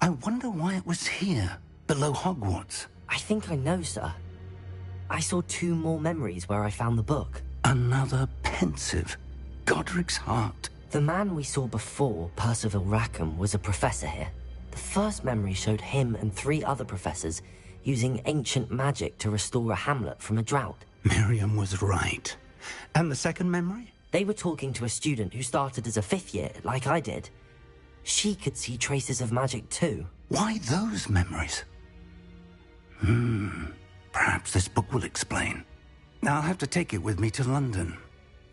I wonder why it was here, below Hogwarts. I think I know, sir. I saw 2 more memories where I found the book. Another pensive. Godric's heart. The man we saw before, Percival Rackham, was a professor here. The first memory showed him and 3 other professors using ancient magic to restore a hamlet from a drought. Miriam was right. And the second memory? They were talking to a student who started as a 5th year, like I did. She could see traces of magic too. Why those memories? Perhaps this book will explain. I'll have to take it with me to London.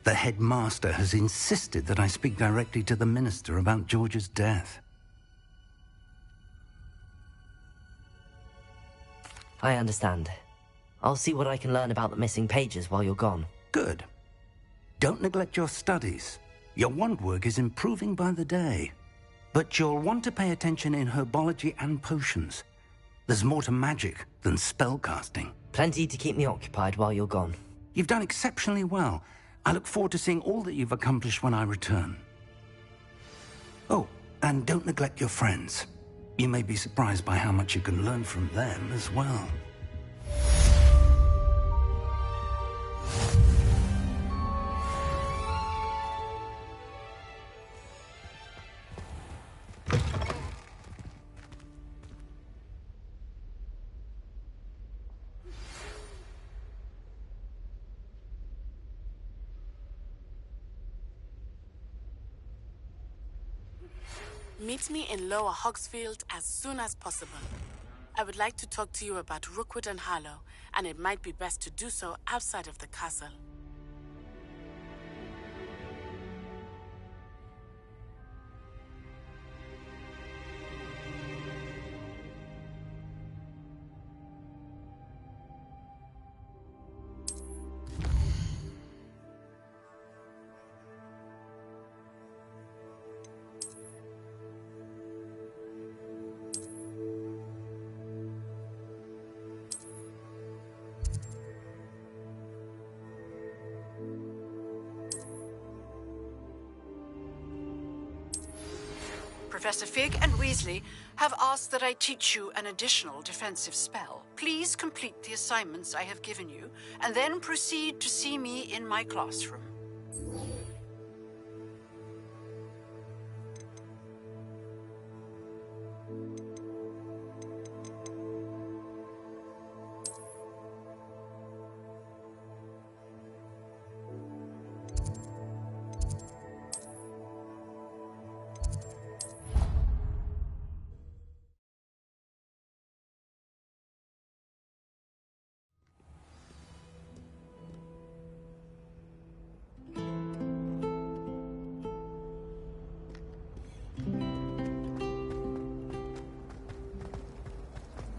The headmaster has insisted that I speak directly to the minister about George's death. I understand. I'll see what I can learn about the missing pages while you're gone. Good. Don't neglect your studies. Your wand work is improving by the day. But you'll want to pay attention in herbology and potions. There's more to magic than spellcasting. Plenty to keep me occupied while you're gone. You've done exceptionally well. I look forward to seeing all that you've accomplished when I return. Oh, and don't neglect your friends. You may be surprised by how much you can learn from them as well. Meet me in Lower Hogsfield as soon as possible. I would like to talk to you about Rookwood and Harlow, and it might be best to do so outside of the castle. Professor Fig and Weasley have asked that I teach you an additional defensive spell. Please complete the assignments I have given you, and then proceed to see me in my classroom.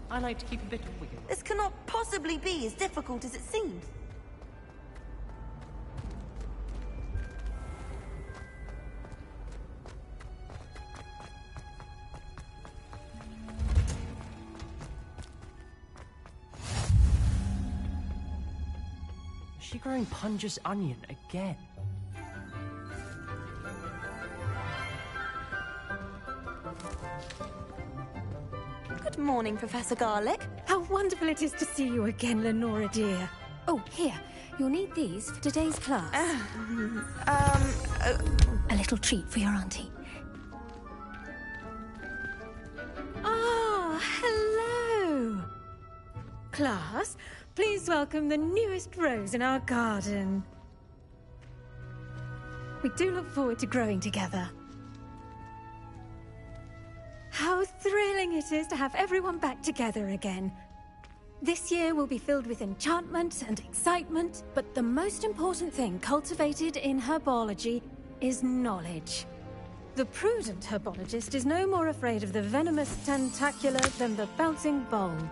I like to keep a bit of wiggle. This cannot possibly be as difficult as it seems. Is she growing Punja's onion again? Good morning, Professor Garlick. How wonderful it is to see you again, Lenora dear. Oh, here. You'll need these for today's class. A little treat for your auntie. Ah, hello. Class, please welcome the newest rose in our garden. We do look forward to growing together. How thrilling it is to have everyone back together again. This year will be filled with enchantment and excitement, but the most important thing cultivated in herbology is knowledge. The prudent herbologist is no more afraid of the venomous tentacula than the bouncing bulb.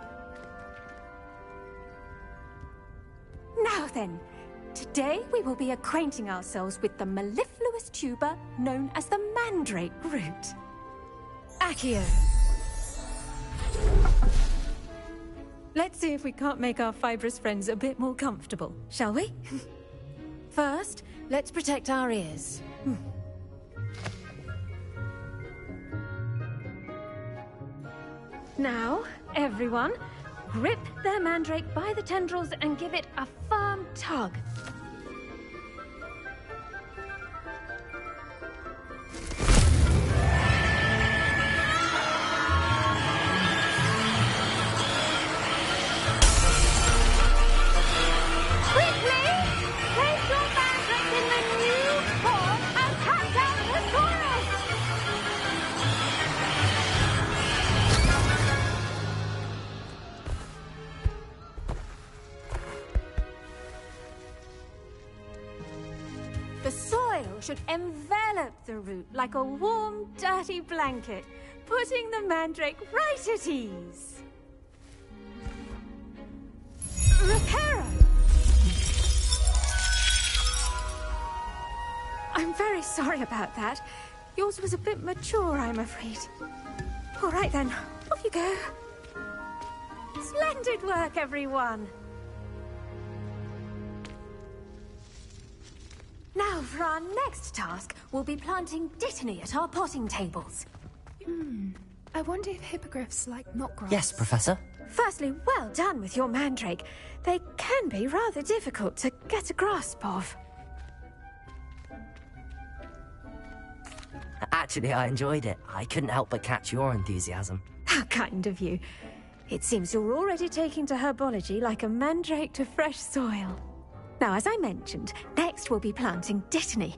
Now then, today we will be acquainting ourselves with the mellifluous tuber known as the mandrake root. Accio. Let's see if we can't make our fibrous friends a bit more comfortable, shall we? First, let's protect our ears. Now, everyone, grip their mandrake by the tendrils and give it a firm tug. Quickly, place your mandrake in the new form and tap down the soil. The soil should envelop the root like a warm, dirty blanket, putting the mandrake right at ease. Reparo! I'm very sorry about that. Yours was a bit mature, I'm afraid. All right then, off you go. Splendid work, everyone. Now, for our next task, we'll be planting dittany at our potting tables. I wonder if hippogriffs like knotgrass. Yes, Professor. Firstly, well done with your mandrake. They can be rather difficult to get a grasp of. Actually, I enjoyed it. I couldn't help but catch your enthusiasm. How kind of you. It seems you're already taking to herbology like a mandrake to fresh soil. Now, as I mentioned, next we'll be planting dittany.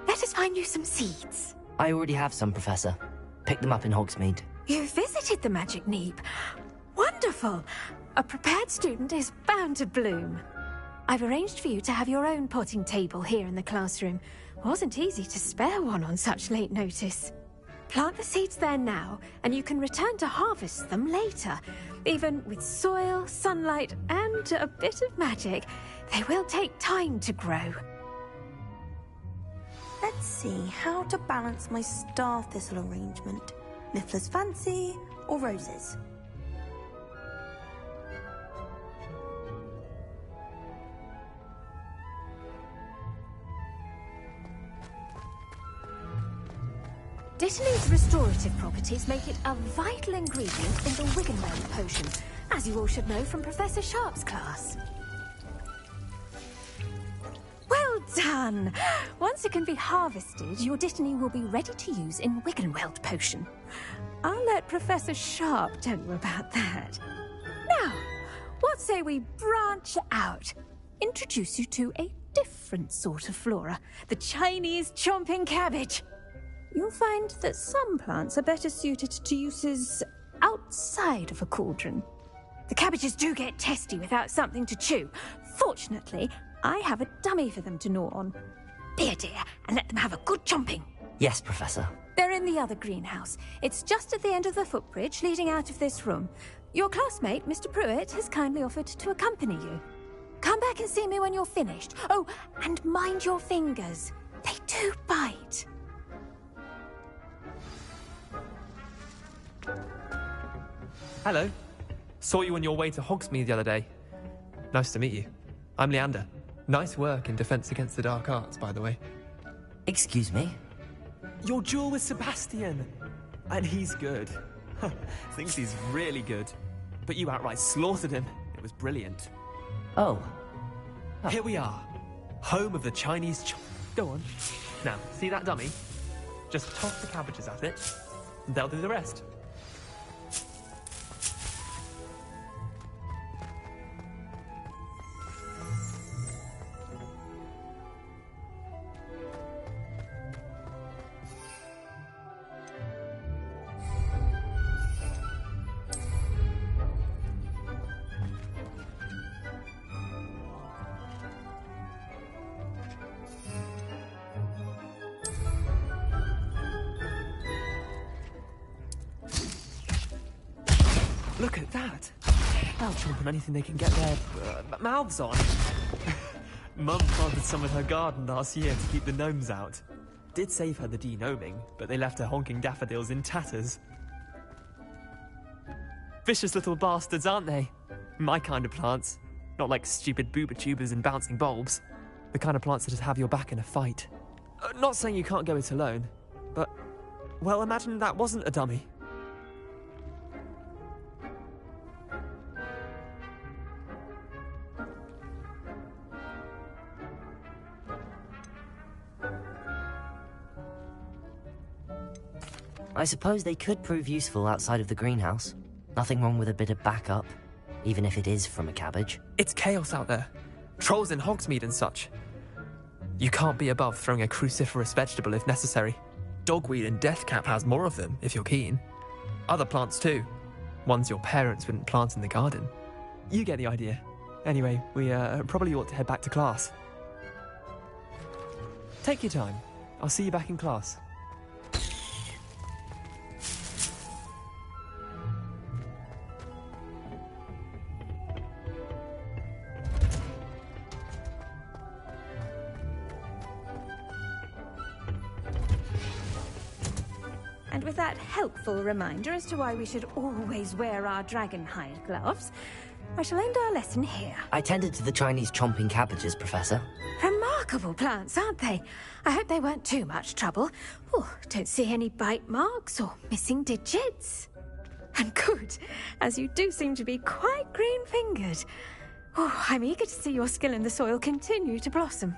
Let us find you some seeds. I already have some, Professor. Picked them up in Hogsmeade. You visited the Magic Neep. Wonderful! A prepared student is bound to bloom. I've arranged for you to have your own potting table here in the classroom. Wasn't easy to spare one on such late notice. Plant the seeds there now, and you can return to harvest them later. Even with soil, sunlight, and a bit of magic, they will take time to grow. Let's see how to balance my star thistle arrangement. Miffler's Fancy or roses? Dittany's restorative properties make it a vital ingredient in the Wiggenweld potion, as you all should know from Professor Sharp's class. Well done! Once it can be harvested, your dittany will be ready to use in Wiggenweld potion. I'll let Professor Sharp tell you about that. Now, what say we branch out? Introduce you to a different sort of flora, the Chinese chomping cabbage. You'll find that some plants are better suited to uses outside of a cauldron. The cabbages do get testy without something to chew. Fortunately, I have a dummy for them to gnaw on. Be a dear and let them have a good chomping. Yes, Professor. They're in the other greenhouse. It's just at the end of the footbridge leading out of this room. Your classmate, Mr. Pruitt, has kindly offered to accompany you. Come back and see me when you're finished. Oh, and mind your fingers. They do bite. Hello. Saw you on your way to Hogsmeade the other day. Nice to meet you. I'm Leander. Nice work in Defense Against the Dark Arts, by the way. Excuse me? Your duel with Sebastian. And he's good. Thinks he's really good. But you outright slaughtered him. It was brilliant. Oh. Here we are. Home of the Chinese Go on. Now, see that dummy? Just toss the cabbages at it, and they'll do the rest. Look at that! They'll chomp on anything they can get their mouths on. Mum planted some in her garden last year to keep the gnomes out. Did save her the de-gnoming, but they left her honking daffodils in tatters. Vicious little bastards, aren't they? My kind of plants. Not like stupid booba tubers and bouncing bulbs. The kind of plants that just have your back in a fight. Not saying you can't go it alone, but... well, imagine that wasn't a dummy. I suppose they could prove useful outside of the greenhouse. Nothing wrong with a bit of backup, even if it is from a cabbage. It's chaos out there. Trolls in Hogsmeade and such. You can't be above throwing a cruciferous vegetable if necessary. Dogweed and deathcap has more of them, if you're keen. Other plants too. Ones your parents wouldn't plant in the garden. You get the idea. Anyway, we probably ought to head back to class. Take your time. I'll see you back in class. And with that helpful reminder as to why we should always wear our dragon hide gloves, I shall end our lesson here. I tended to the Chinese chomping cabbages, Professor. Remarkable plants, aren't they? I hope they weren't too much trouble. Oh, don't see any bite marks or missing digits. And good, as you do seem to be quite green-fingered. Oh, I'm eager to see your skill in the soil continue to blossom.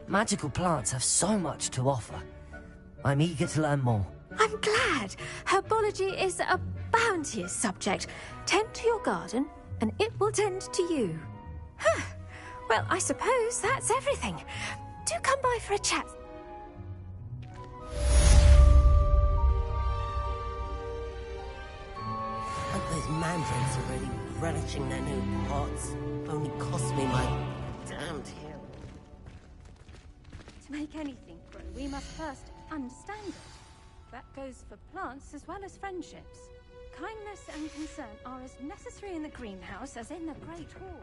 Magical plants have so much to offer. I'm eager to learn more. I'm glad. Herbology is a bounteous subject. Tend to your garden, and it will tend to you. Huh. Well, I suppose that's everything. Do come by for a chat. Hope those mandrakes are really relishing their new pots. Only cost me my damned hair. To make anything grow, we must first understand it. That goes for plants as well as friendships. Kindness and concern are as necessary in the greenhouse as in the Great Hall.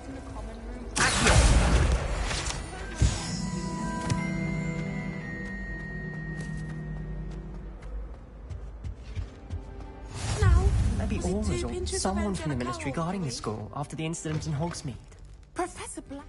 In the common room. Now, maybe Aurors or someone from the ministry guarding the school after the incident in Hogsmeade. Professor Black.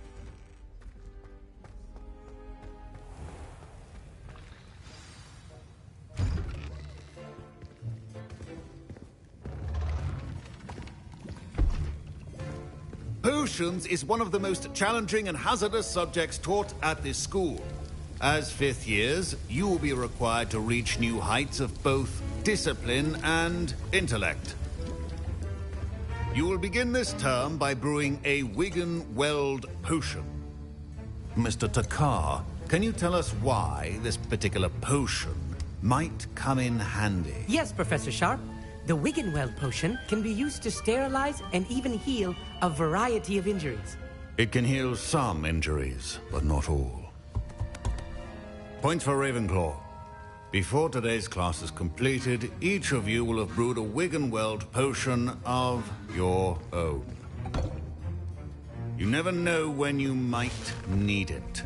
Potions is one of the most challenging and hazardous subjects taught at this school. As fifth years, you will be required to reach new heights of both discipline and intellect. You will begin this term by brewing a Wigan-Weld potion. Mr. Takar, can you tell us why this particular potion might come in handy? Yes, Professor Sharp. The Wigan-Weld potion can be used to sterilize and even heal a variety of injuries. It can heal some injuries, but not all. Points for Ravenclaw. Before today's class is completed, each of you will have brewed a Wigan-Weld potion of your own. You never know when you might need it.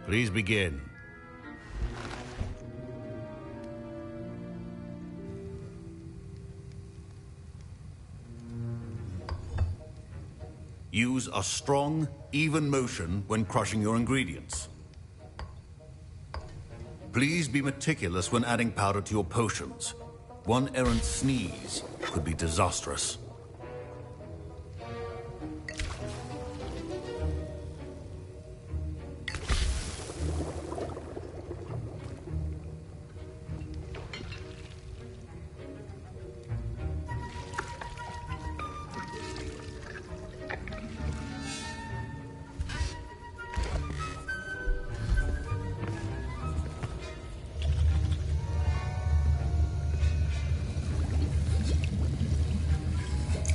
Please begin. Use a strong, even motion when crushing your ingredients. Please be meticulous when adding powder to your potions. One errant sneeze could be disastrous.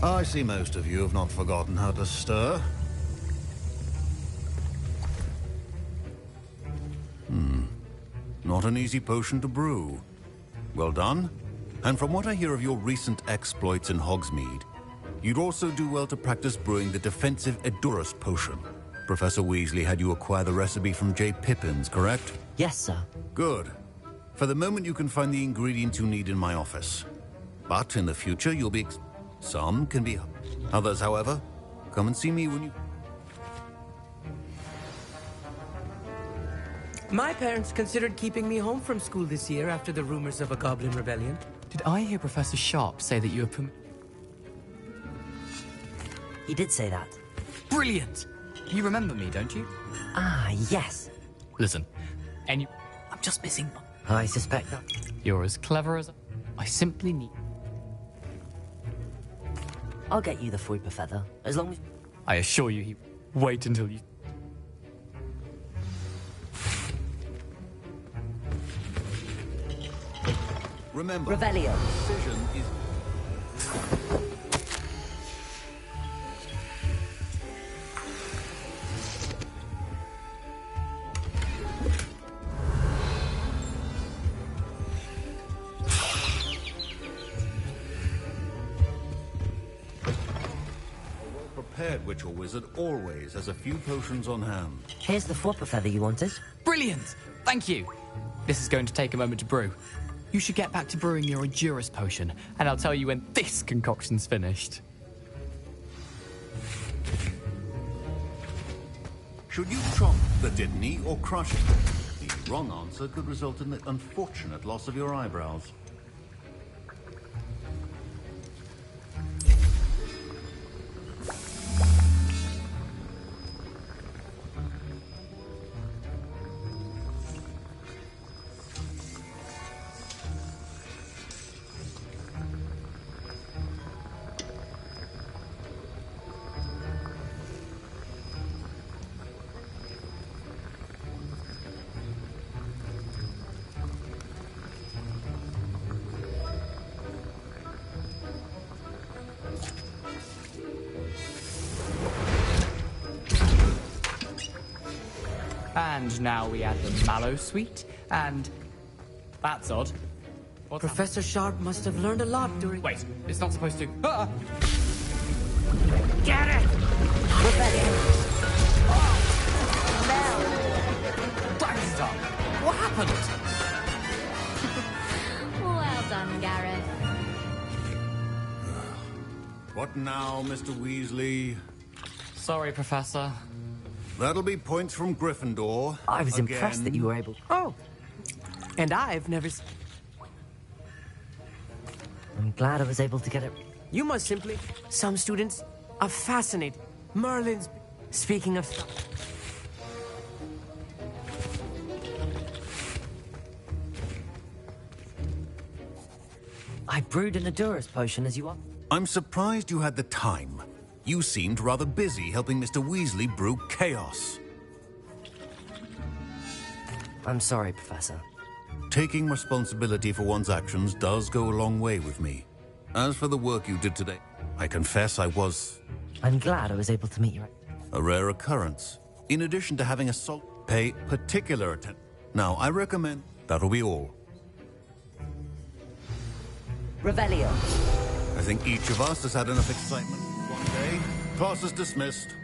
I see most of you have not forgotten how to stir. Not an easy potion to brew. Well done. And from what I hear of your recent exploits in Hogsmeade, you'd also do well to practice brewing the defensive Edurus potion. Professor Weasley had you acquire the recipe from J. Pippins, correct? Yes, sir. Good. For the moment, you can find the ingredients you need in my office. But in the future, you'll be... Some can be... Others, however, come and see me when you... My parents considered keeping me home from school this year after the rumors of a goblin rebellion. Did I hear Professor Sharp say that you were He did say that. Brilliant! You remember me, don't you? Ah, yes. Listen, I'm just missing one. I suspect that. You're as clever as I simply need... I'll get you the Fuipa feather, as long as... I assure you he... Wait until you... Remember, Revelio. Precision is... Prepared witch or wizard always has a few potions on hand. Here's the Fuipa feather you wanted. Brilliant! Thank you! This is going to take a moment to brew. You should get back to brewing your Edurus potion, and I'll tell you when this concoction's finished. Should you chop the Didney or crush it? The wrong answer could result in the unfortunate loss of your eyebrows. And now we add the mallow sweet, and... That's odd. What's Professor Sharp must have learned a lot during... Wait, it's not supposed to... Ah! Get it! Baxter! What happened? Well done, Gareth. What now, Mr. Weasley? Sorry, Professor. That'll be points from Gryffindor. I was again. impressed that you were able... Oh! And I've never... I'm glad I was able to get it... You must simply... Some students are fascinated. Merlin's... Speaking of stuff... I brewed an Edurus potion as you are. I'm surprised you had the time. You seemed rather busy helping Mr. Weasley brew chaos. I'm sorry, Professor. Taking responsibility for one's actions does go a long way with me. As for the work you did today, I confess I was... I'm glad I was able to meet you. A rare occurrence. In addition to having a pay particular attention. Now, I recommend... That'll be all. Revelio. I think each of us has had enough excitement one day. Class is dismissed.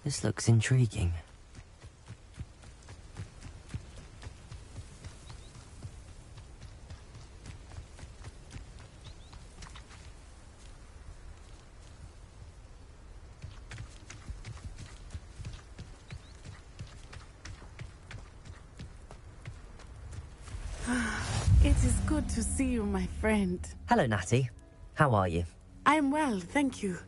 This looks intriguing. It is good to see you, my friend. Hello, Natty. How are you? I'm well, thank you.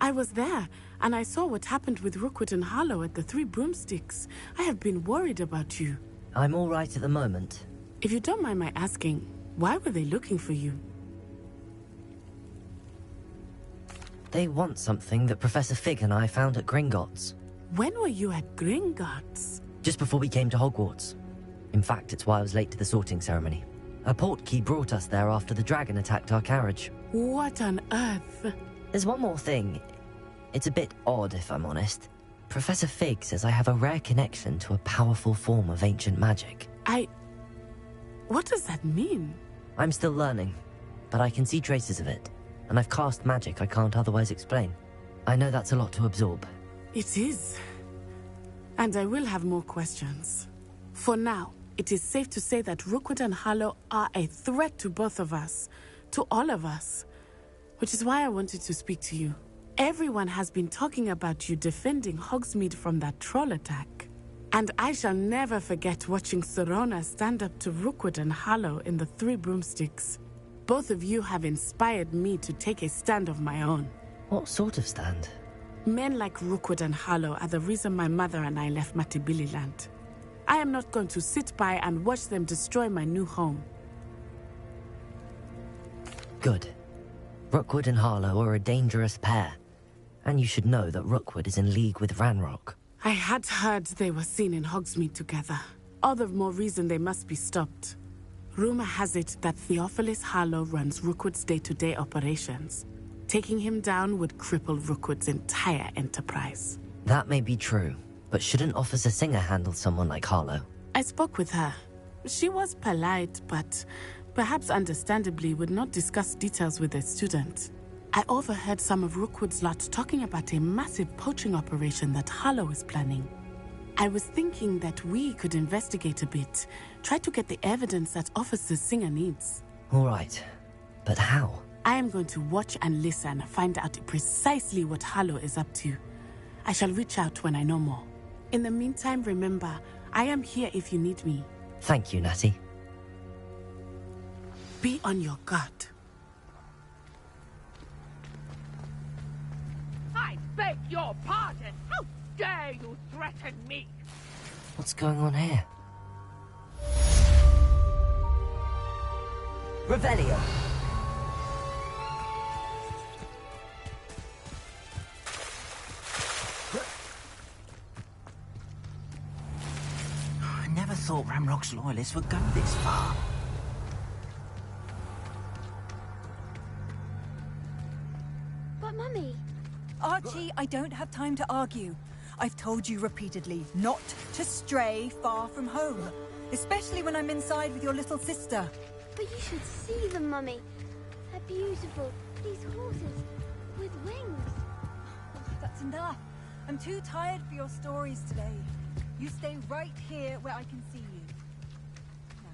I was there, and I saw what happened with Rookwood and Harlow at the Three Broomsticks. I have been worried about you. I'm all right at the moment. If you don't mind my asking, why were they looking for you? They want something that Professor Fig and I found at Gringotts. When were you at Gringotts? Just before we came to Hogwarts. In fact, it's why I was late to the sorting ceremony. A portkey brought us there after the dragon attacked our carriage. What on earth? There's one more thing. It's a bit odd, if I'm honest. Professor Fig says I have a rare connection to a powerful form of ancient magic. What does that mean? I'm still learning, but I can see traces of it, and I've cast magic I can't otherwise explain. I know that's a lot to absorb. It is. And I will have more questions. For now, it is safe to say that Rookwood and Harlow are a threat to both of us, to all of us. Which is why I wanted to speak to you. Everyone has been talking about you defending Hogsmeade from that troll attack. And I shall never forget watching Serona stand up to Rookwood and Harlow in the Three Broomsticks. Both of you have inspired me to take a stand of my own. What sort of stand? Men like Rookwood and Harlow are the reason my mother and I left Matabeleland. I am not going to sit by and watch them destroy my new home. Good. Rookwood and Harlow are a dangerous pair. And you should know that Rookwood is in league with Ranrock. I had heard they were seen in Hogsmeade together. All the more reason they must be stopped. Rumor has it that Theophilus Harlow runs Rookwood's day-to-day operations. Taking him down would cripple Rookwood's entire enterprise. That may be true, but shouldn't Officer Singer handle someone like Harlow? I spoke with her. She was polite, but perhaps understandably would not discuss details with a student. I overheard some of Rookwood's lot talking about a massive poaching operation that Harlow is planning. I was thinking that we could investigate a bit, try to get the evidence that Officer Singer needs. All right, but how? I am going to watch and listen, find out precisely what Harlow is up to. I shall reach out when I know more. In the meantime, remember, I am here if you need me. Thank you, Natty. Be on your guard. I beg your pardon! How dare you threaten me? What's going on here? Revelio! I never thought Ranrock's loyalists would go this far. But Mummy... Archie, I don't have time to argue. I've told you repeatedly not to stray far from home, especially when I'm inside with your little sister. But you should see them, Mummy. They're beautiful. These horses with wings. That's enough. I'm too tired for your stories today. You stay right here where I can see you. Now,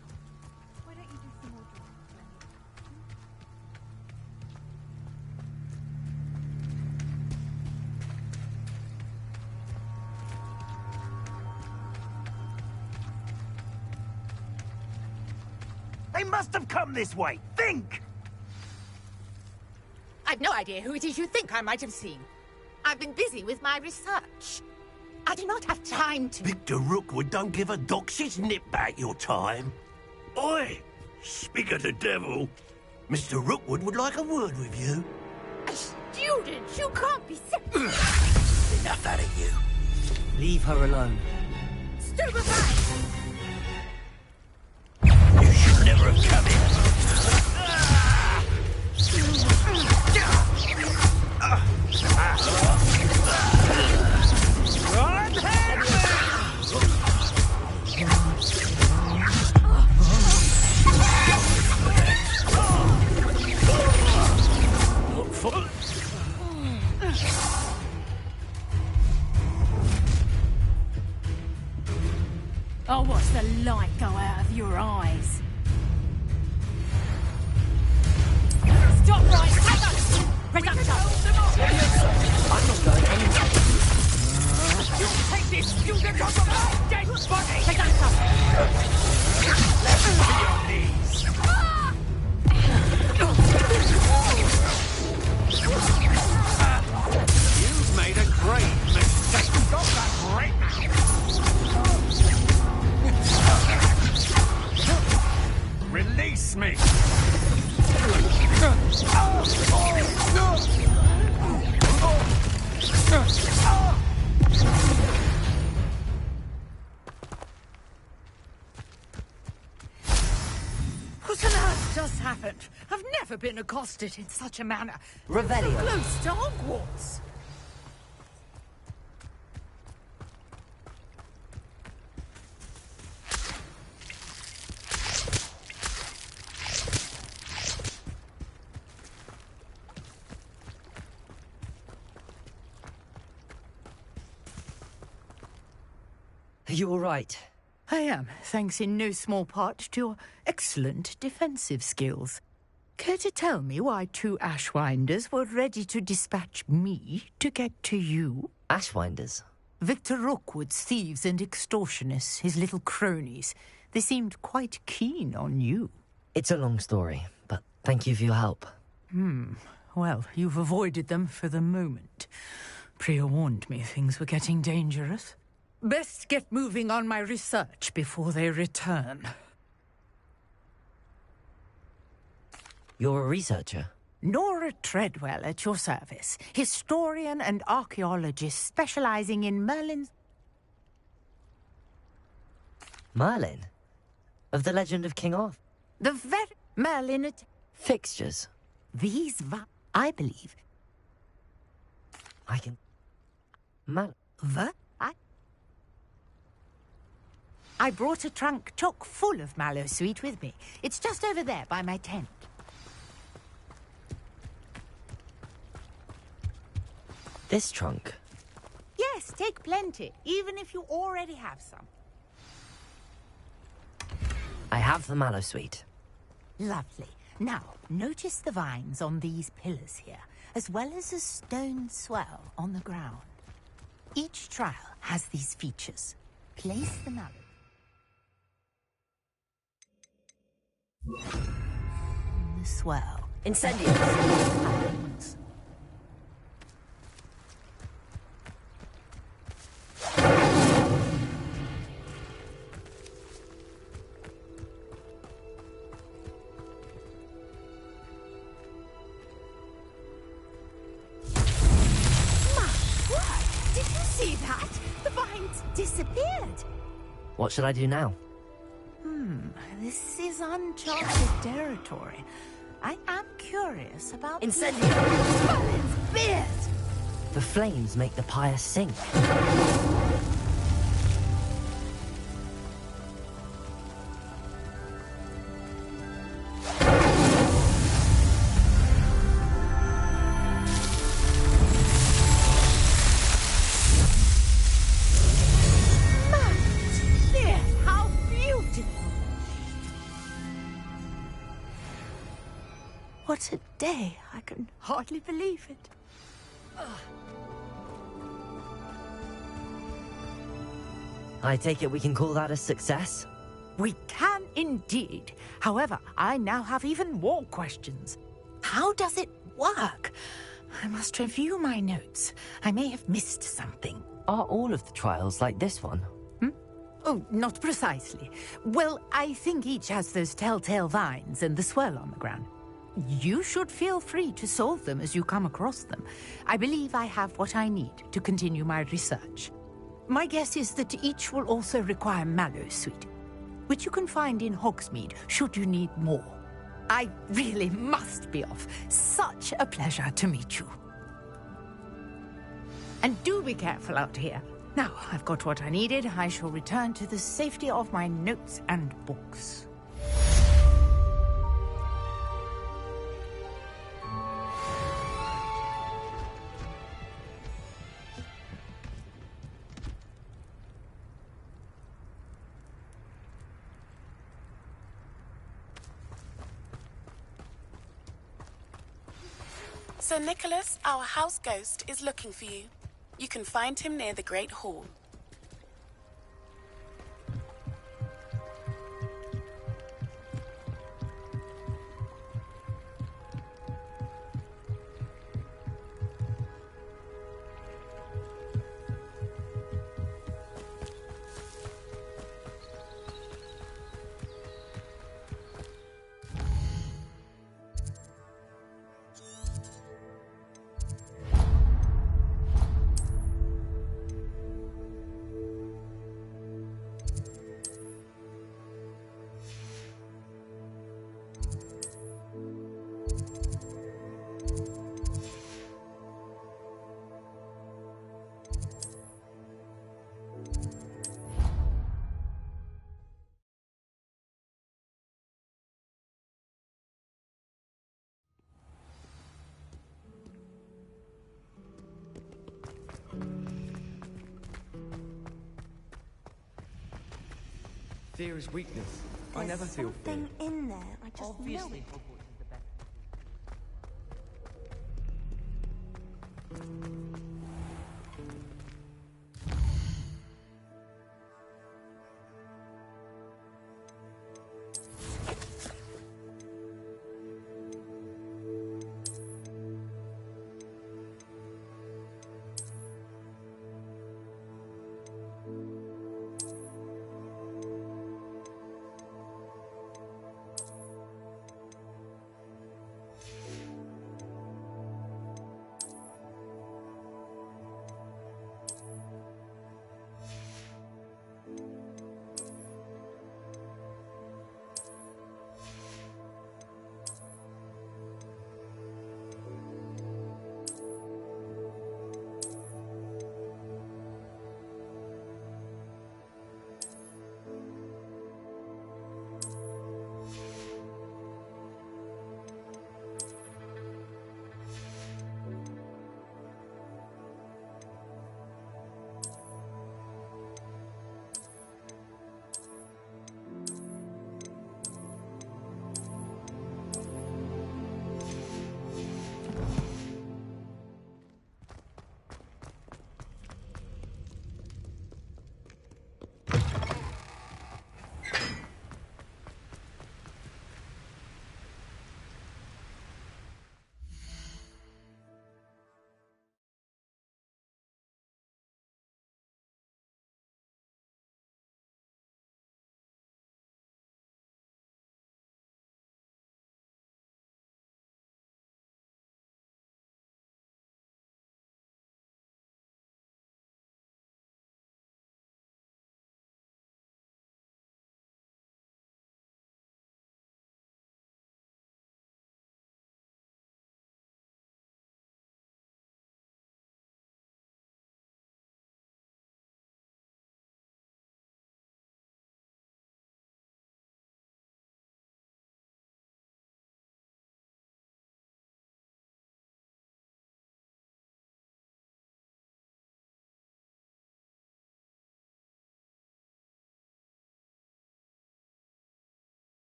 why don't you do some more drawings? They must have come this way. Think! I've no idea who it is you think I might have seen. I've been busy with my research. I do not have time to... Victor Rookwood don't give a doxy's nip back your time. Oi! Speak of the devil. Mr. Rookwood would like a word with you. A student? You can't be... Enough out of you. Leave her alone. Stupefy! You should never have come in. I'll watch the light go out of your eyes. Stop right! Hang on! Reductor! I'm not going anywhere. You take this student off of my dead body! Reductor! Let's be on these. You've made a great mistake. Got that right now. Release me! What on earth just happened? I've never been accosted in such a manner. Revelio. So close to Hogwarts. Are you all right? I am, thanks in no small part to your excellent defensive skills. Care to tell me why two Ashwinders were ready to dispatch me to get to you? Ashwinders? Victor Rookwood's thieves and extortionists, his little cronies. They seemed quite keen on you. It's a long story, but thank you for your help. Well, you've avoided them for the moment. Priya warned me things were getting dangerous. Best get moving on my research before they return. You're a researcher? Nora Treadwell at your service. Historian and archaeologist specializing in Merlin's... Merlin? Of the legend of King Arthur? The very Merlin at... Fixtures? These I believe. I can... I brought a trunk chock full of mallow sweet with me. It's just over there by my tent. This trunk? Yes, take plenty, even if you already have some. I have the mallow sweet. Lovely. Now, notice the vines on these pillars here, as well as a stone swell on the ground. Each trial has these features. Place the mallow. The swell. Incendios! What should I do now? This is uncharted territory. I am curious about... Incendio! Merlin's beard! The flames make the pyre sink. What a day. I can hardly believe it. I take it we can call that a success? We can indeed. However, I now have even more questions. How does it work? I must review my notes. I may have missed something. Are all of the trials like this one? Oh, not precisely. Well, I think each has those telltale vines and the swirl on the ground. You should feel free to solve them as you come across them. I believe I have what I need to continue my research. My guess is that each will also require Mallowsweet, which you can find in Hogsmeade should you need more. I really must be off. Such a pleasure to meet you. And do be careful out here. Now, I've got what I needed. I shall return to the safety of my notes and books. Sir Nicholas, our house ghost, is looking for you. You can find him near the Great Hall. Fear is weakness. I never feel fear. Something in there. I just Obviously, know it. Hogwarts is the best.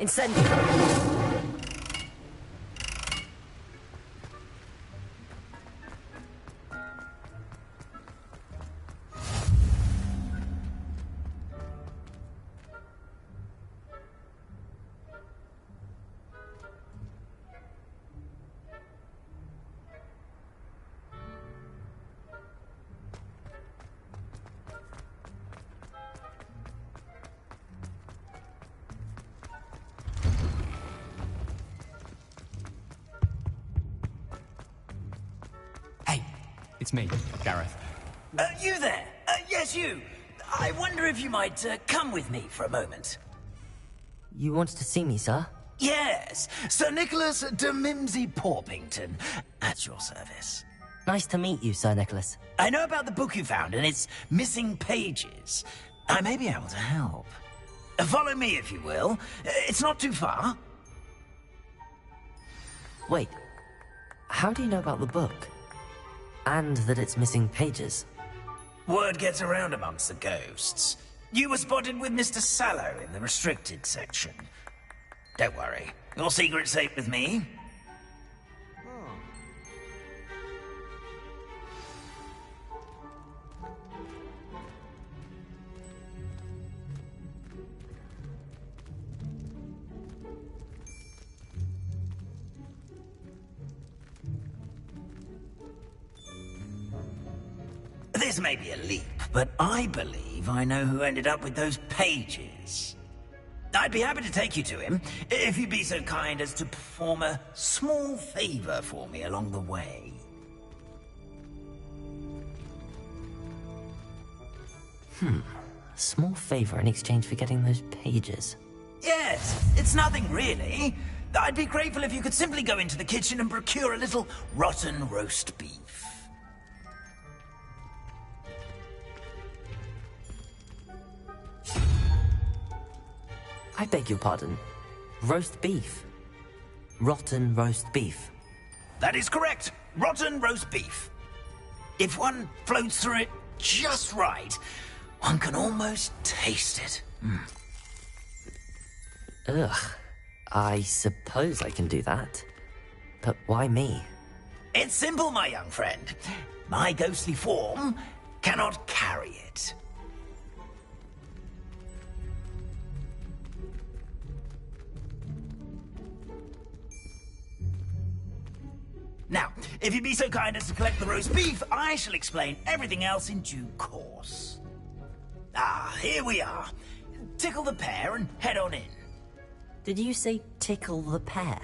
Incendio! It's me, Gareth. You there? Yes, you. I wonder if you might come with me for a moment. You wanted to see me, sir? Yes, Sir Nicholas de Mimsy Porpington, at your service. Nice to meet you, Sir Nicholas. I know about the book you found and its missing pages. I may be able to help. Follow me, if you will. It's not too far. Wait, how do you know about the book? And that it's missing pages? Word gets around amongst the ghosts. You were spotted with Mr. Sallow in the restricted section. Don't worry, your secret's safe with me. This may be a leap, but I believe I know who ended up with those pages. I'd be happy to take you to him, if you'd be so kind as to perform a small favor for me along the way. A small favor in exchange for getting those pages. Yes, it's nothing really. I'd be grateful if you could simply go into the kitchen and procure a little rotten roast beef. I beg your pardon. Roast beef. Rotten roast beef. That is correct. Rotten roast beef. If one floats through it just right, one can almost taste it. Ugh. I suppose I can do that. But why me? It's simple, my young friend. My ghostly form cannot carry it. Now, if you'd be so kind as to collect the roast beef, I shall explain everything else in due course. Ah, here we are. Tickle the pear and head on in. Did you say tickle the pear?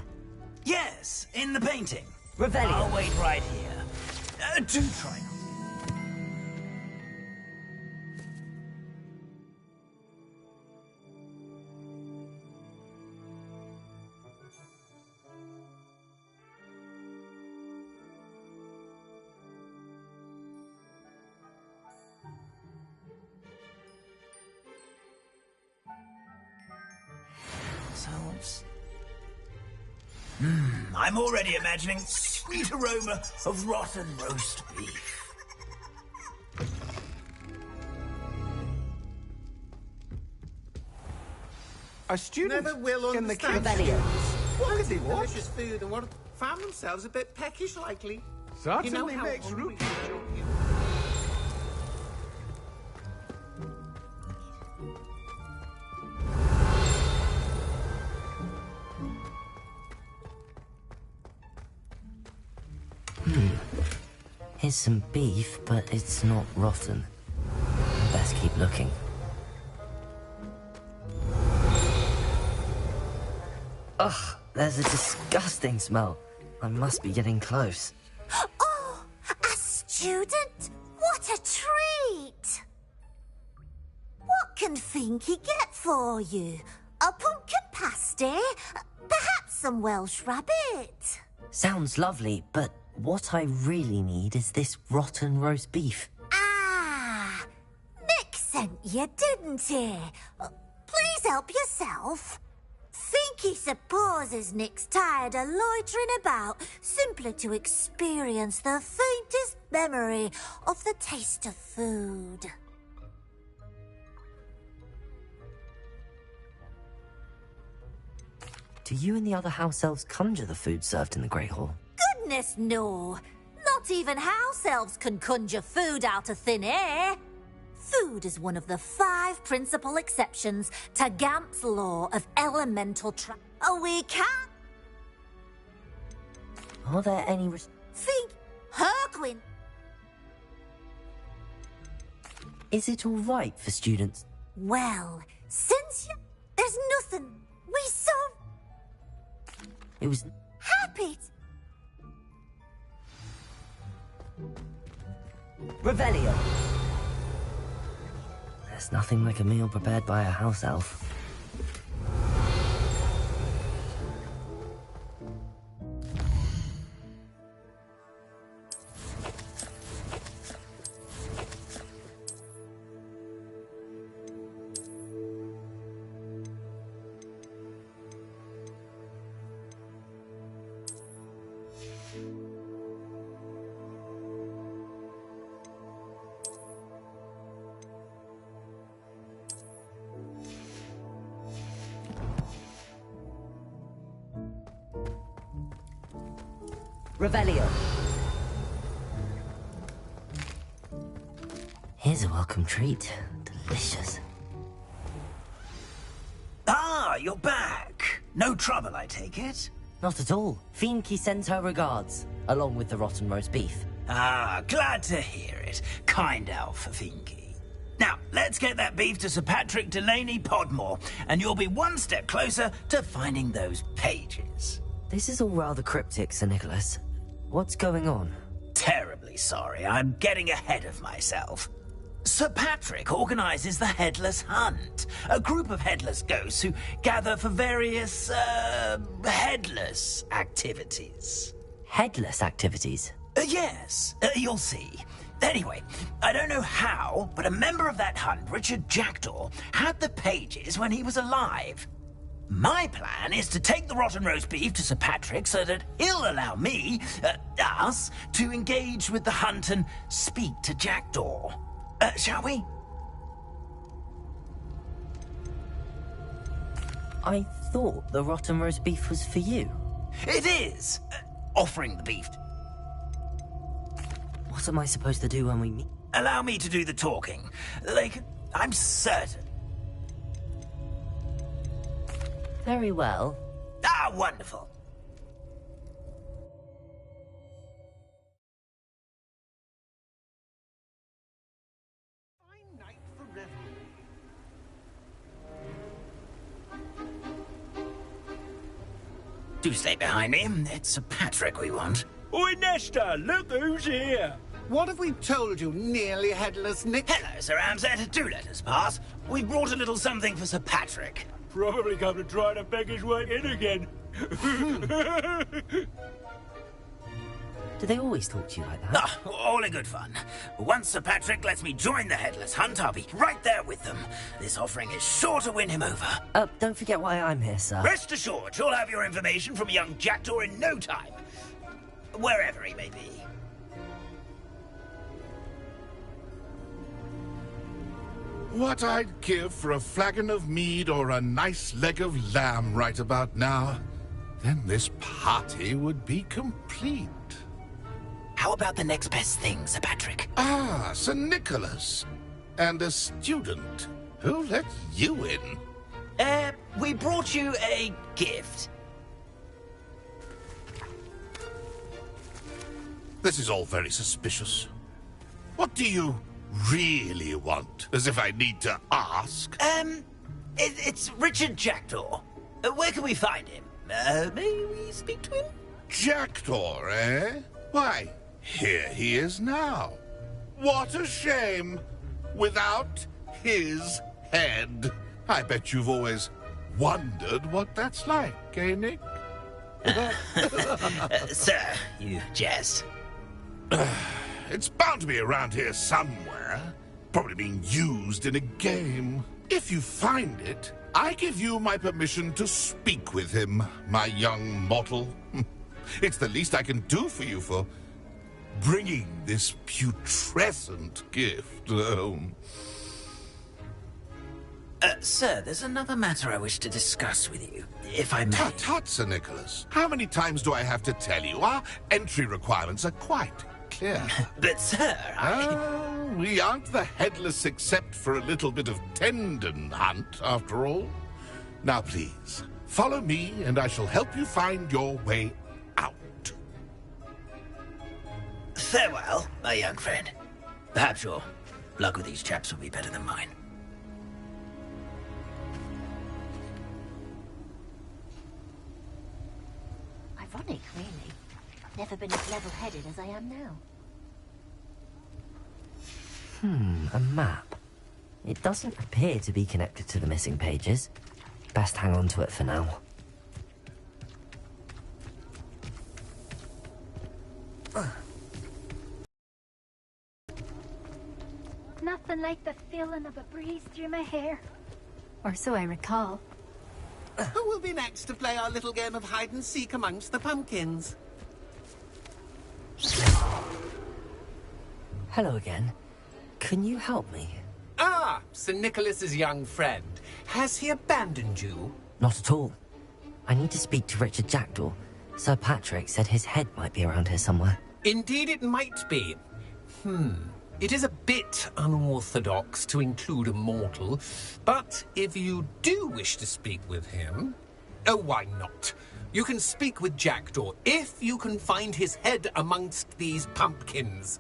Yes, in the painting. Revelio. I'll wait right here. Do try not. I'm already imagining sweet aroma of rotten roast beef. A student never will in the understand. kitchen. What could they want? Delicious food and what found themselves a bit peckish lately. Certainly how makes hungry root. we are. Here's some beef, but it's not rotten. Best keep looking. Ugh, there's a disgusting smell. I must be getting close. Oh, a student? What a treat! What can Finky get for you? A pumpkin pasty? Perhaps some Welsh rabbit? Sounds lovely, but what I really need is this rotten roast beef. Ah, Nick sent you, didn't he? Please help yourself. Finky supposes Nick's tired of loitering about simply to experience the faintest memory of the taste of food. Do you and the other house elves conjure the food served in the Great Hall? Goodness, no. Not even house elves can conjure food out of thin air. Food is one of the 5 principal exceptions to Gamp's law of elemental we can't. Are there any Think, Herquin. Is it all right for students? Well, since there's nothing. We so... It was... happy. Revelio! There's nothing like a meal prepared by a house elf. Revelio. Here's a welcome treat. Delicious. Ah, you're back. No trouble, I take it? Not at all. Fienke sends her regards, along with the rotten roast beef. Ah, glad to hear it. Kind elf, Fienke. Now, let's get that beef to Sir Patrick Delaney Podmore, and you'll be one step closer to finding those pages. This is all rather cryptic, Sir Nicholas. What's going on? Terribly sorry. I'm getting ahead of myself. Sir Patrick organizes the Headless Hunt, a group of headless ghosts who gather for various, headless activities. Headless activities? Yes, you'll see. Anyway, I don't know how, but a member of that hunt, Richard Jackdaw, had the pages when he was alive. My plan is to take the rotten roast beef to Sir Patrick so that he'll allow me, us, to engage with the hunt and speak to Jackdaw. Shall we? I thought the rotten roast beef was for you. It is! Offering the beef. What am I supposed to do when we meet? Allow me to do the talking. I'm certain. Very well. Ah, wonderful. Do stay behind me. It's Sir Patrick we want. Oi, Nesta, look who's here. What have we told you, nearly headless Nick? Hello, Sir Ramsed. Do let us pass. We brought a little something for Sir Patrick. Probably come to try to beg his way in again. Do they always talk to you like that? Ah, all in good fun. Once Sir Patrick lets me join the Headless Hunt, I'll be right there with them. This offering is sure to win him over. Don't forget why I'm here, sir. Rest assured, you'll have your information from young Jackdaw in no time. Wherever he may be. What I'd give for a flagon of mead or a nice leg of lamb right about now. Then this party would be complete. How about the next best thing, Sir Patrick? Ah, Sir Nicholas. And a student. Who let you in? We brought you a gift. This is all very suspicious. What do you really want? As if I need to ask. It's Richard Jackdaw. Where can we find him? May we speak to him? Jackdaw, eh? Why, here he is now. What a shame. Without his head. I bet you've always wondered what that's like, eh, Nick? Sir, you jest. It's bound to be around here somewhere. Probably being used in a game. If you find it, I give you my permission to speak with him, my young mortal. It's the least I can do for you for bringing this putrescent gift home. Sir, there's another matter I wish to discuss with you, if I may. Tut, Sir Nicholas. How many times do I have to tell you? Our entry requirements are quite clear. But, sir, we aren't the headless except for a little bit of tendon hunt, after all. Now, please, follow me, and I shall help you find your way out. Farewell, my young friend. Perhaps your luck with these chaps will be better than mine. Ironic, really. I've never been as level-headed as I am now. A map. It doesn't appear to be connected to the missing pages. Best hang on to it for now. Nothing like the feeling of a breeze through my hair. Or so I recall. Who will be next to play our little game of hide-and-seek amongst the pumpkins? Hello again. Can you help me? Ah, Sir Nicholas's young friend. Has he abandoned you? Not at all. I need to speak to Richard Jackdaw. Sir Patrick said his head might be around here somewhere. Indeed it might be. It is a bit unorthodox to include a mortal, but if you do wish to speak with him... Oh, why not? You can speak with Jackdaw if you can find his head amongst these pumpkins.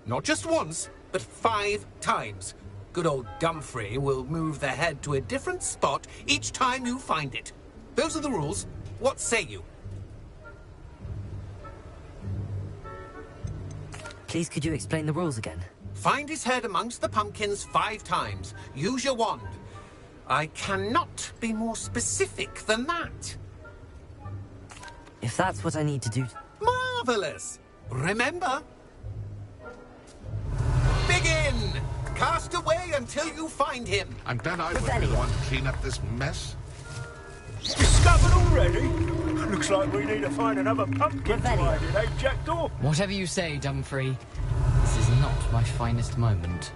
Not just once, but 5 times. Good old Dumfrey will move the head to a different spot each time you find it. Those are the rules. What say you? Please, could you explain the rules again? Find his head amongst the pumpkins 5 times. Use your wand. I cannot be more specific than that. If that's what I need to do... Marvelous! Remember... Begin! Cast away until you find him. I'm glad I won't be the one to clean up this mess. Discovered already? Looks like we need to find another pumpkin to hide in, eh, Jackdaw? Whatever you say, Dumfrey. This is not my finest moment.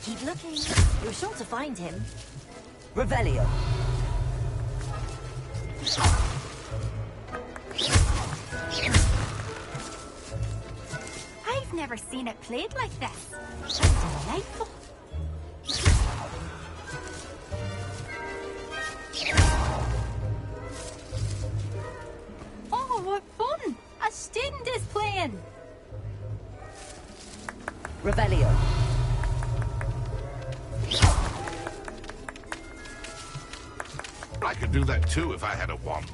Keep looking. You're sure to find him. Revelio. I've never seen it played like this. It's delightful. Oh, what fun! A student is playing. Revelio. I could do that too if I had a wand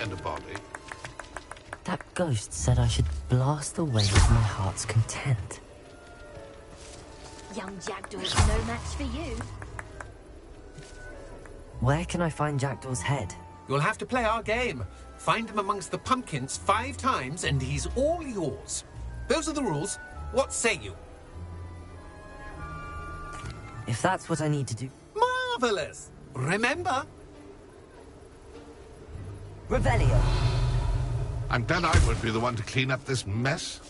and a body. That ghost said I should blast away to my heart's content. Young Jackdaw's no match for you. Where can I find Jackdaw's head? You'll have to play our game. Find him amongst the pumpkins 5 times and he's all yours. Those are the rules. What say you? If that's what I need to do... Marvelous! Remember... Revelio. I'm glad I won't be the one to clean up this mess.